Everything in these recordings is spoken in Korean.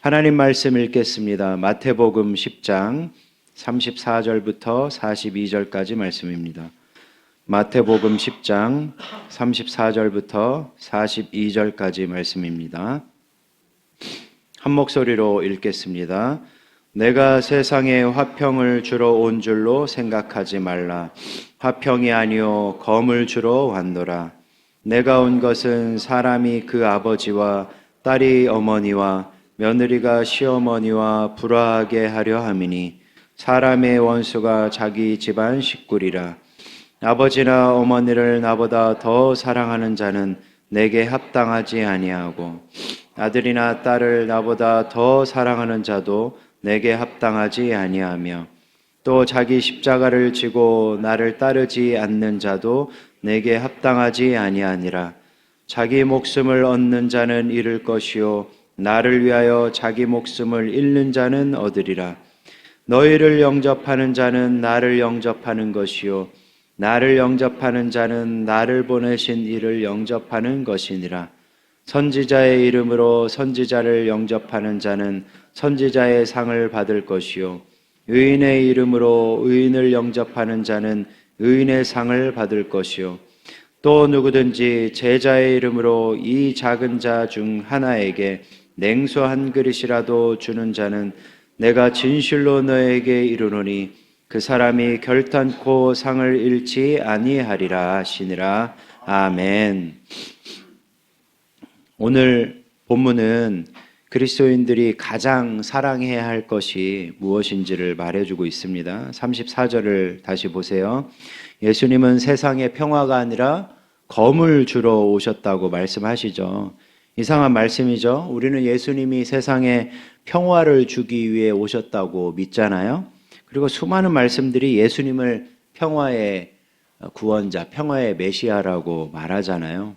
하나님 말씀 읽겠습니다. 마태복음 10장 34절부터 42절까지 말씀입니다. 마태복음 10장 34절부터 42절까지 말씀입니다. 한 목소리로 읽겠습니다. 내가 세상에 화평을 주러 온 줄로 생각하지 말라. 화평이 아니요 검을 주러 왔노라. 내가 온 것은 사람이 그 아버지와 딸이 어머니와 며느리가 시어머니와 불화하게 하려 함이니 사람의 원수가 자기 집안 식구리라. 아버지나 어머니를 나보다 더 사랑하는 자는 내게 합당하지 아니하고 아들이나 딸을 나보다 더 사랑하는 자도 내게 합당하지 아니하며 또 자기 십자가를 지고 나를 따르지 않는 자도 내게 합당하지 아니하니라. 자기 목숨을 얻는 자는 잃을 것이요 나를 위하여 자기 목숨을 잃는 자는 얻으리라. 너희를 영접하는 자는 나를 영접하는 것이요 나를 영접하는 자는 나를 보내신 이를 영접하는 것이니라. 선지자의 이름으로 선지자를 영접하는 자는 선지자의 상을 받을 것이요 의인의 이름으로 의인을 영접하는 자는 의인의 상을 받을 것이요 또 누구든지 제자의 이름으로 이 작은 자 중 하나에게 냉수 한 그릇이라도 주는 자는 내가 진실로 너에게 이르노니 그 사람이 결탄코 상을 잃지 아니하리라 하시니라. 아멘. 오늘 본문은 그리스도인들이 가장 사랑해야 할 것이 무엇인지를 말해주고 있습니다. 34절을 다시 보세요. 예수님은 세상에 평화가 아니라 검을 주러 오셨다고 말씀하시죠. 이상한 말씀이죠. 우리는 예수님이 세상에 평화를 주기 위해 오셨다고 믿잖아요. 그리고 수많은 말씀들이 예수님을 평화의 구원자, 평화의 메시아라고 말하잖아요.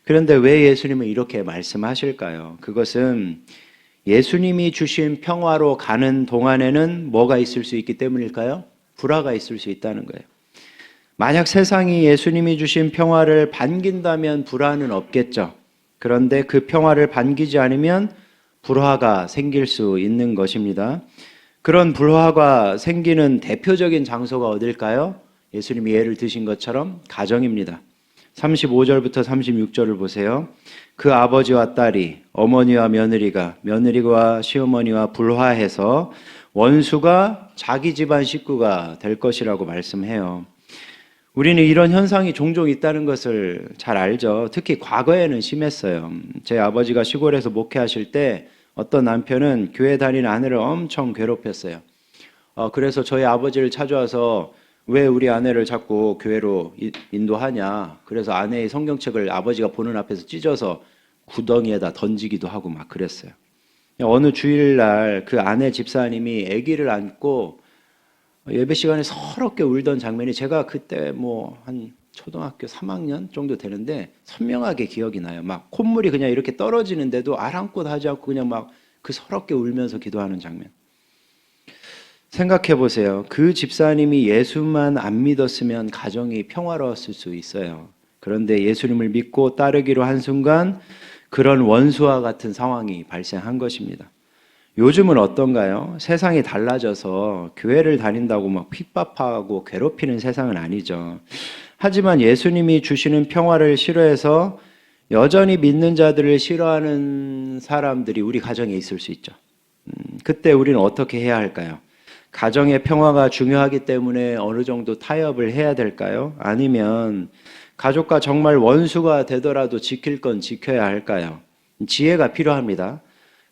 그런데 왜 예수님은 이렇게 말씀하실까요? 그것은 예수님이 주신 평화로 가는 동안에는 뭐가 있을 수 있기 때문일까요? 불화가 있을 수 있다는 거예요. 만약 세상이 예수님이 주신 평화를 반긴다면 불화는 없겠죠. 그런데 그 평화를 반기지 않으면 불화가 생길 수 있는 것입니다. 그런 불화가 생기는 대표적인 장소가 어딜까요? 예수님이 예를 드신 것처럼 가정입니다. 35절부터 36절을 보세요. 그 아버지와 딸이 어머니와 며느리와 시어머니와 불화해서 원수가 자기 집안 식구가 될 것이라고 말씀해요. 우리는 이런 현상이 종종 있다는 것을 잘 알죠. 특히 과거에는 심했어요. 제 아버지가 시골에서 목회하실 때 어떤 남편은 교회 다니는 아내를 엄청 괴롭혔어요. 그래서 저희 아버지를 찾아와서 왜 우리 아내를 자꾸 교회로 인도하냐. 그래서 아내의 성경책을 아버지가 보는 앞에서 찢어서 구덩이에다 던지기도 하고 막 그랬어요. 어느 주일날 그 아내 집사님이 아기를 안고 예배 시간에 서럽게 울던 장면이 제가 그때 한 초등학교 3학년 정도 되는데 선명하게 기억이 나요. 막 콧물이 그냥 이렇게 떨어지는데도 아랑곳 하지 않고 그냥 막 그 서럽게 울면서 기도하는 장면. 생각해 보세요. 그 집사님이 예수만 안 믿었으면 가정이 평화로웠을 수 있어요. 그런데 예수님을 믿고 따르기로 한 순간 그런 원수와 같은 상황이 발생한 것입니다. 요즘은 어떤가요? 세상이 달라져서 교회를 다닌다고 막 핍박하고 괴롭히는 세상은 아니죠. 하지만 예수님이 주시는 평화를 싫어해서 여전히 믿는 자들을 싫어하는 사람들이 우리 가정에 있을 수 있죠. 그때 우리는 어떻게 해야 할까요? 가정의 평화가 중요하기 때문에 어느 정도 타협을 해야 될까요? 아니면 가족과 정말 원수가 되더라도 지킬 건 지켜야 할까요? 지혜가 필요합니다.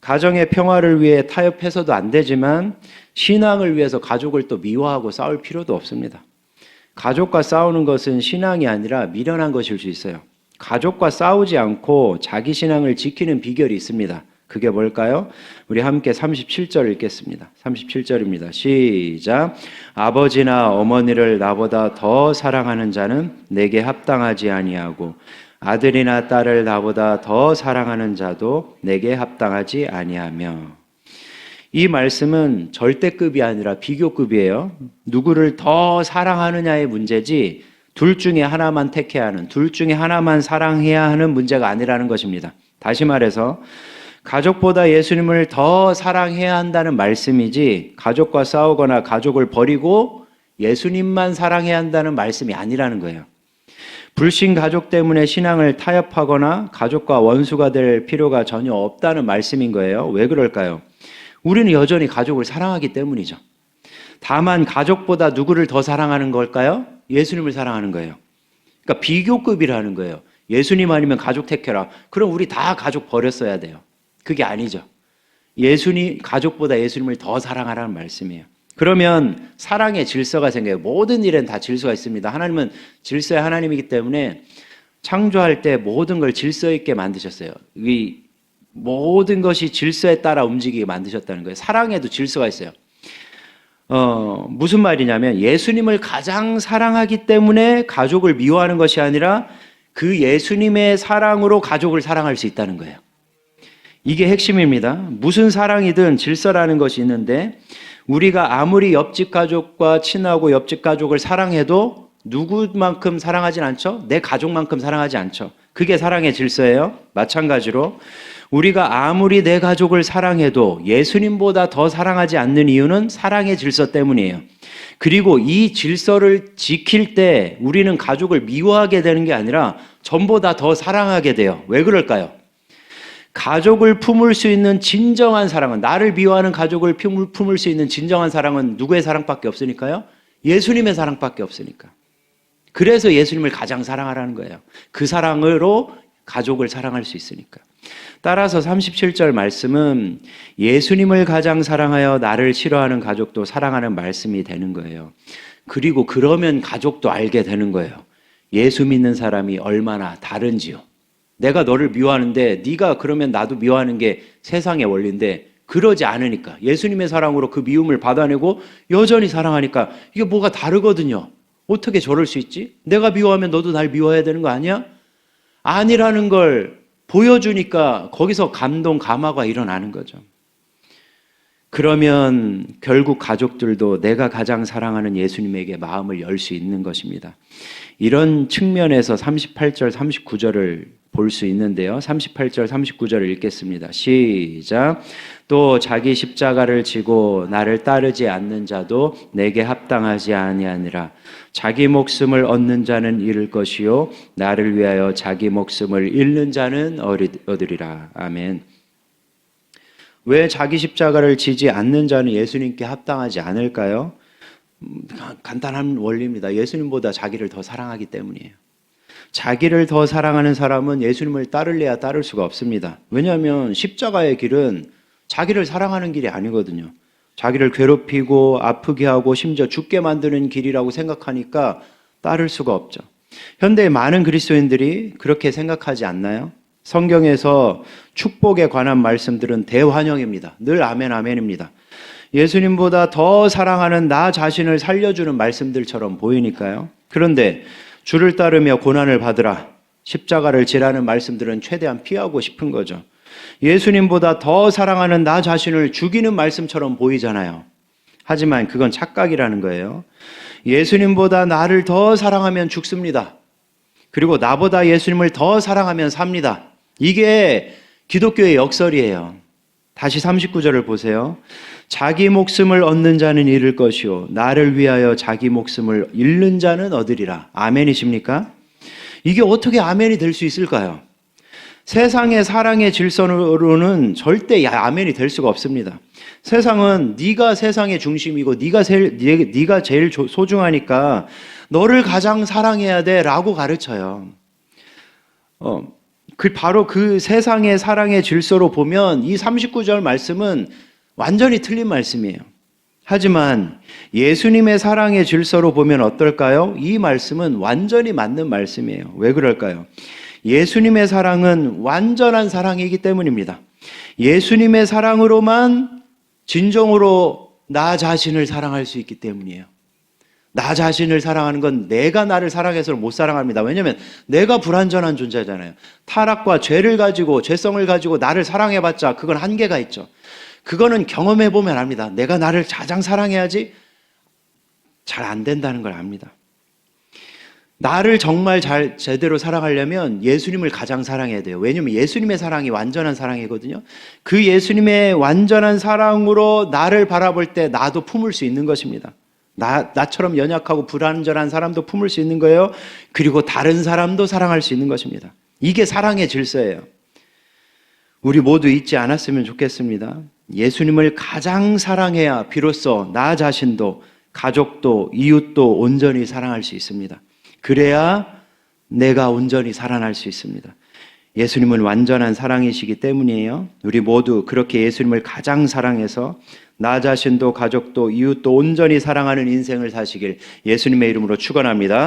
가정의 평화를 위해 타협해서도 안 되지만 신앙을 위해서 가족을 또 미워하고 싸울 필요도 없습니다. 가족과 싸우는 것은 신앙이 아니라 미련한 것일 수 있어요. 가족과 싸우지 않고 자기 신앙을 지키는 비결이 있습니다. 그게 뭘까요? 우리 함께 37절 읽겠습니다. 37절입니다. 시작. 아버지나 어머니를 나보다 더 사랑하는 자는 내게 합당하지 아니하고 아들이나 딸을 나보다 더 사랑하는 자도 내게 합당하지 아니하며. 이 말씀은 절대급이 아니라 비교급이에요. 누구를 더 사랑하느냐의 문제지 둘 중에 하나만 택해야 하는, 둘 중에 하나만 사랑해야 하는 문제가 아니라는 것입니다. 다시 말해서 가족보다 예수님을 더 사랑해야 한다는 말씀이지 가족과 싸우거나 가족을 버리고 예수님만 사랑해야 한다는 말씀이 아니라는 거예요. 불신 가족 때문에 신앙을 타협하거나 가족과 원수가 될 필요가 전혀 없다는 말씀인 거예요. 왜 그럴까요? 우리는 여전히 가족을 사랑하기 때문이죠. 다만 가족보다 누구를 더 사랑하는 걸까요? 예수님을 사랑하는 거예요. 그러니까 비교급이라는 거예요. 예수님 아니면 가족 택해라. 그럼 우리 다 가족 버렸어야 돼요. 그게 아니죠. 가족보다 예수님을 더 사랑하라는 말씀이에요. 그러면 사랑의 질서가 생겨요. 모든 일엔 다 질서가 있습니다. 하나님은 질서의 하나님이기 때문에 창조할 때 모든 걸 질서 있게 만드셨어요. 이 모든 것이 질서에 따라 움직이게 만드셨다는 거예요. 사랑에도 질서가 있어요. 무슨 말이냐면 예수님을 가장 사랑하기 때문에 가족을 미워하는 것이 아니라 그 예수님의 사랑으로 가족을 사랑할 수 있다는 거예요. 이게 핵심입니다. 무슨 사랑이든 질서라는 것이 있는데 우리가 아무리 옆집 가족과 친하고 옆집 가족을 사랑해도 누구만큼 사랑하진 않죠? 내 가족만큼 사랑하지 않죠. 그게 사랑의 질서예요. 마찬가지로 우리가 아무리 내 가족을 사랑해도 예수님보다 더 사랑하지 않는 이유는 사랑의 질서 때문이에요. 그리고 이 질서를 지킬 때 우리는 가족을 미워하게 되는 게 아니라 전보다 더 사랑하게 돼요. 왜 그럴까요? 가족을 품을 수 있는 진정한 사랑은, 나를 미워하는 가족을 품을 수 있는 진정한 사랑은 누구의 사랑밖에 없으니까요? 예수님의 사랑밖에 없으니까. 그래서 예수님을 가장 사랑하라는 거예요. 그 사랑으로 가족을 사랑할 수 있으니까. 따라서 37절 말씀은 예수님을 가장 사랑하여 나를 싫어하는 가족도 사랑하는 말씀이 되는 거예요. 그리고 그러면 가족도 알게 되는 거예요. 예수 믿는 사람이 얼마나 다른지요. 내가 너를 미워하는데 네가 그러면 나도 미워하는 게 세상의 원리인데 그러지 않으니까 예수님의 사랑으로 그 미움을 받아내고 여전히 사랑하니까 이게 뭐가 다르거든요. 어떻게 저럴 수 있지? 내가 미워하면 너도 날 미워해야 되는 거 아니야? 아니라는 걸 보여주니까 거기서 감동, 감화가 일어나는 거죠. 그러면 결국 가족들도 내가 가장 사랑하는 예수님에게 마음을 열 수 있는 것입니다. 이런 측면에서 38절, 39절을 볼 수 있는데요. 38절, 39절을 읽겠습니다. 시작. 또 자기 십자가를 지고 나를 따르지 않는 자도 내게 합당하지 아니하니라. 자기 목숨을 얻는 자는 잃을 것이요 나를 위하여 자기 목숨을 잃는 자는 얻으리라. 아멘. 왜 자기 십자가를 지지 않는 자는 예수님께 합당하지 않을까요? 간단한 원리입니다. 예수님보다 자기를 더 사랑하기 때문이에요. 자기를 더 사랑하는 사람은 예수님을 따를래야 따를 수가 없습니다. 왜냐하면 십자가의 길은 자기를 사랑하는 길이 아니거든요. 자기를 괴롭히고 아프게 하고 심지어 죽게 만드는 길이라고 생각하니까 따를 수가 없죠. 현대의 많은 그리스도인들이 그렇게 생각하지 않나요? 성경에서 축복에 관한 말씀들은 대환영입니다. 늘 아멘 아멘입니다. 예수님보다 더 사랑하는 나 자신을 살려주는 말씀들처럼 보이니까요. 그런데 주를 따르며 고난을 받으라, 십자가를 지라는 말씀들은 최대한 피하고 싶은 거죠. 예수님보다 더 사랑하는 나 자신을 죽이는 말씀처럼 보이잖아요. 하지만 그건 착각이라는 거예요. 예수님보다 나를 더 사랑하면 죽습니다. 그리고 나보다 예수님을 더 사랑하면 삽니다. 이게 기독교의 역설이에요. 다시 39절을 보세요. 자기 목숨을 얻는 자는 잃을 것이요 나를 위하여 자기 목숨을 잃는 자는 얻으리라. 아멘이십니까? 이게 어떻게 아멘이 될 수 있을까요? 세상의 사랑의 질서로는 절대 아멘이 될 수가 없습니다. 세상은 네가 세상의 중심이고 네가 제일 소중하니까 너를 가장 사랑해야 돼라고 가르쳐요. 바로 그 세상의 사랑의 질서로 보면 이 39절 말씀은 완전히 틀린 말씀이에요. 하지만 예수님의 사랑의 질서로 보면 어떨까요? 이 말씀은 완전히 맞는 말씀이에요. 왜 그럴까요? 예수님의 사랑은 완전한 사랑이기 때문입니다. 예수님의 사랑으로만 진정으로 나 자신을 사랑할 수 있기 때문이에요. 나 자신을 사랑하는 건 내가 나를 사랑해서는 못 사랑합니다. 왜냐하면 내가 불완전한 존재잖아요. 타락과 죄성을 가지고 나를 사랑해봤자 그건 한계가 있죠. 그거는 경험해보면 압니다. 내가 나를 가장 사랑해야지 잘 안 된다는 걸 압니다. 나를 정말 제대로 사랑하려면 예수님을 가장 사랑해야 돼요. 왜냐하면 예수님의 사랑이 완전한 사랑이거든요. 그 예수님의 완전한 사랑으로 나를 바라볼 때 나도 품을 수 있는 것입니다. 나처럼 연약하고 불완전한 사람도 품을 수 있는 거예요. 그리고 다른 사람도 사랑할 수 있는 것입니다. 이게 사랑의 질서예요. 우리 모두 잊지 않았으면 좋겠습니다. 예수님을 가장 사랑해야 비로소 나 자신도 가족도 이웃도 온전히 사랑할 수 있습니다. 그래야 내가 온전히 살아날 수 있습니다. 예수님은 완전한 사랑이시기 때문이에요. 우리 모두 그렇게 예수님을 가장 사랑해서 나 자신도 가족도 이웃도 온전히 사랑하는 인생을 사시길 예수님의 이름으로 축원합니다.